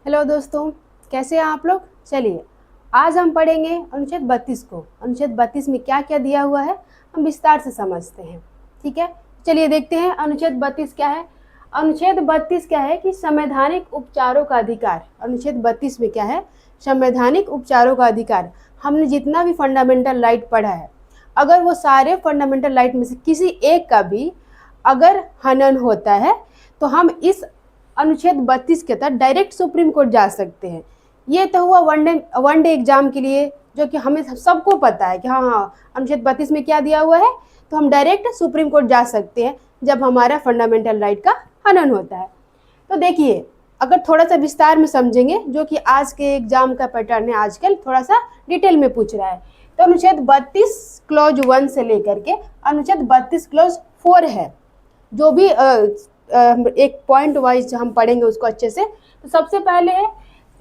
Hello दोस्तों, कैसे हैं आप लोग। चलिए आज हम पढ़ेंगे अनुच्छेद 32 को। अनुच्छेद 32 में क्या क्या दिया हुआ है हम विस्तार से समझते हैं। ठीक है, चलिए देखते हैं अनुच्छेद 32 क्या है। अनुच्छेद 32 क्या है कि संवैधानिक उपचारों का अधिकार। अनुच्छेद 32 में क्या है, संवैधानिक उपचारों का अधिकार। हमने जितना भी फंडामेंटल राइट पढ़ा है, अगर वो सारे फंडामेंटल राइट में से किसी एक का भी अगर हनन होता है तो हम इस अनुच्छेद 32 के तहत डायरेक्ट सुप्रीम कोर्ट जा सकते हैं। ये तो हुआ वन डे एग्जाम के लिए, जो कि हमें सबको पता है कि हाँ अनुच्छेद 32 में क्या दिया हुआ है, तो हम डायरेक्ट सुप्रीम कोर्ट जा सकते हैं जब हमारा फंडामेंटल राइट का हनन होता है। तो देखिए, अगर थोड़ा सा विस्तार में समझेंगे, जो कि आज के एग्जाम का पैटर्न है, आजकल थोड़ा सा डिटेल में पूछ रहा है, तो अनुच्छेद 32 क्लॉज 1 से लेकर के अनुच्छेद 32 क्लॉज 4 है। जो भी एक पॉइंट वाइज हम पढ़ेंगे उसको अच्छे से। तो सबसे पहले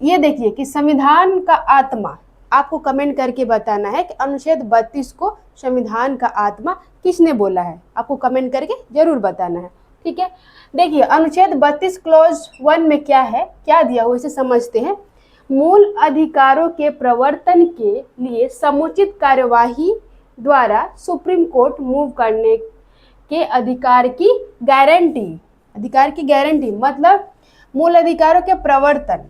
ये देखिए कि संविधान का आत्मा, आपको कमेंट करके बताना है कि अनुच्छेद 32 को संविधान का आत्मा किसने बोला है, आपको कमेंट करके जरूर बताना है। ठीक है, देखिए अनुच्छेद 32 क्लॉज 1 में क्या है, क्या दिया हुआ, इसे समझते हैं। मूल अधिकारों के प्रवर्तन के लिए समुचित कार्यवाही द्वारा सुप्रीम कोर्ट मूव करने के अधिकार की गारंटी। अधिकार की गारंटी मतलब मूल अधिकारों के प्रवर्तन।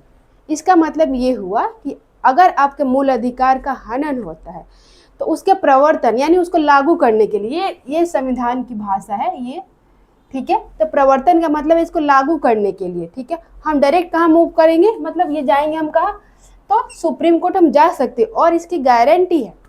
इसका मतलब ये हुआ कि अगर आपके मूल अधिकार का हनन होता है तो उसके प्रवर्तन यानी उसको लागू करने के लिए, ये संविधान की भाषा है ये। ठीक है, तो प्रवर्तन का मतलब इसको लागू करने के लिए। ठीक है, हम डायरेक्ट कहाँ मूव करेंगे, मतलब ये जाएंगे हम कहाँ, तो सुप्रीम कोर्ट हम जा सकते और इसकी गारंटी है।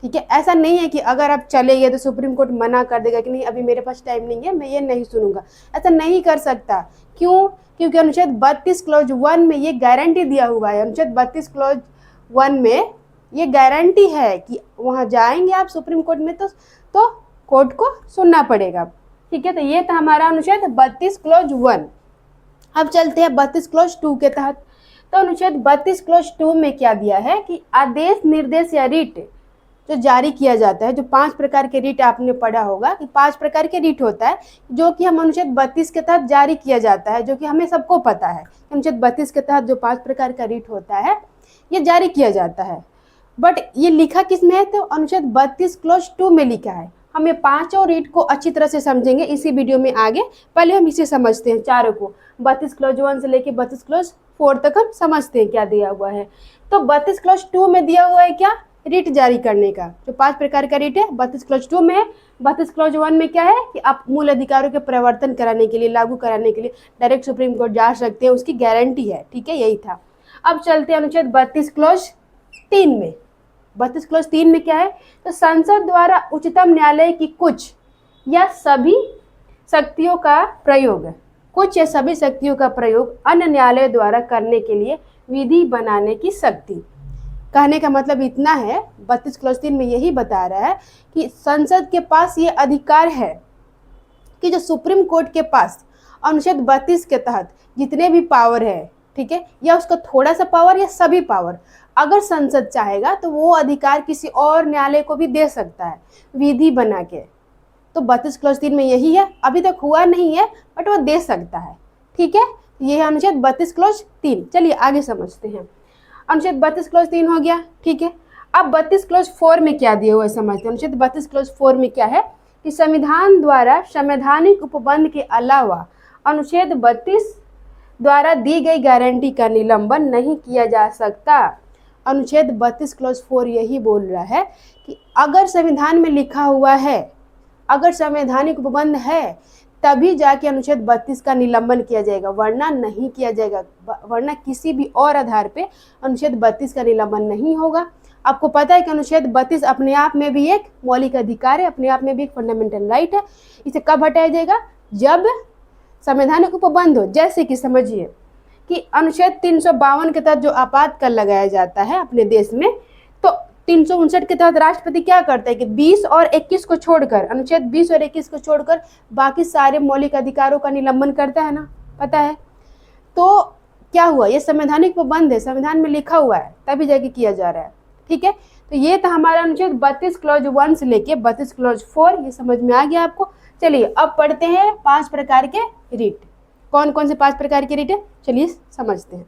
ठीक है, ऐसा नहीं है कि अगर आप चले गए तो सुप्रीम कोर्ट मना कर देगा कि नहीं अभी मेरे पास टाइम नहीं है, मैं ये नहीं सुनूंगा। ऐसा नहीं कर सकता। क्यों? क्योंकि अनुच्छेद 32 क्लॉज 1 में ये गारंटी दिया हुआ है। अनुच्छेद 32 क्लॉज 1 में ये गारंटी है कि वहाँ जाएंगे आप सुप्रीम कोर्ट में तो कोर्ट को सुनना पड़ेगा। ठीक है, तो ये था हमारा अनुच्छेद 32 क्लॉज 1। अब चलते हैं 32 क्लॉज 2 के तहत। तो अनुच्छेद 32 क्लॉज 2 में क्या दिया है कि आदेश, निर्देश या रिट जो जारी किया जाता है, जो 5 प्रकार के रिट आपने पढ़ा होगा कि 5 प्रकार के रिट होता है जो कि हम अनुच्छेद 32 के तहत जारी किया जाता है, जो कि हमें सबको पता है। अनुच्छेद 32 के तहत जो 5 प्रकार का रिट होता है ये जारी किया जाता है। बट ये लिखा किस में है, तो अनुच्छेद 32 क्लॉज 2 में लिखा है। हम ये 5 रिट को अच्छी तरह से समझेंगे इसी वीडियो में आगे। पहले हम इसे समझते हैं चारों को, 32 क्लॉज 1 से लेके 32 क्लॉज 4 तक हम समझते हैं क्या दिया हुआ है। तो 32 क्लॉज 2 में दिया हुआ है क्या, रिट जारी करने का। जो 5 प्रकार का रिट है 32 क्लॉज 2 में है। 32 क्लॉज 1 में क्या है कि आप मूल अधिकारों के प्रवर्तन कराने के लिए, लागू कराने के लिए डायरेक्ट सुप्रीम कोर्ट जा सकते हैं, उसकी गारंटी है। ठीक है, यही था। अब चलते हैं अनुच्छेद 32 क्लॉज 3 में। 32 क्लॉज 3 में क्या है, तो संसद द्वारा उच्चतम न्यायालय की कुछ या सभी शक्तियों का प्रयोग, कुछ या सभी शक्तियों का प्रयोग अन्य न्यायालय द्वारा करने के लिए विधि बनाने की शक्ति। कहने का मतलब इतना है, 32 क्लॉज 3 में यही बता रहा है कि संसद के पास ये अधिकार है कि जो सुप्रीम कोर्ट के पास अनुच्छेद 32 के तहत जितने भी पावर है, ठीक है, या उसका थोड़ा सा पावर या सभी पावर, अगर संसद चाहेगा तो वो अधिकार किसी और न्यायालय को भी दे सकता है विधि बना के। तो 32 क्लॉज 3 में यही है, अभी तक हुआ नहीं है बट वो दे सकता है। ठीक है, ये है अनुच्छेद 32 क्लॉज 3। चलिए आगे समझते हैं। अनुच्छेद 32 क्लॉज 3 हो गया। ठीक है, अब 32 क्लॉज 4 में क्या दिया हुआ है समझते हैं। अनुच्छेद 32 क्लॉज 4 में क्या है कि संविधान द्वारा संवैधानिक उपबंध के अलावा अनुच्छेद 32 द्वारा दी गई गारंटी का निलंबन नहीं किया जा सकता। अनुच्छेद 32 क्लॉज 4 यही बोल रहा है कि अगर संविधान में लिखा हुआ है, अगर संवैधानिक उपबंध है, तभी जाके अनुच्छेद 32 का निलंबन किया जाएगा, वरना नहीं किया जाएगा। वरना किसी भी और आधार पे अनुच्छेद 32 का निलंबन नहीं होगा। आपको पता है कि अनुच्छेद 32 अपने आप में भी एक मौलिक अधिकार है, अपने आप में भी एक फंडामेंटल राइट है। इसे कब हटाया जाएगा, जब संवैधानिक उपबंध हो। जैसे कि समझिए कि अनुच्छेद 352 के तहत जो आपातकाल लगाया जाता है अपने देश में, तो 359 के तहत राष्ट्रपति क्या करता है कि 20 और 21 को छोड़कर, अनुच्छेद 20 और 21 को छोड़कर बाकी सारे मौलिक अधिकारों का निलंबन करता है ना, पता है। तो क्या हुआ, ये संवैधानिक उपबंध है, संविधान में लिखा हुआ है, तभी जाके किया जा रहा है। ठीक है, तो ये था हमारा अनुच्छेद 32 क्लॉज 1 से लेके 32 क्लॉज 4। ये समझ में आ गया आपको। चलिए अब पढ़ते हैं 5 प्रकार के रिट। कौन कौन से 5 प्रकार के रिट है, चलिए समझते हैं।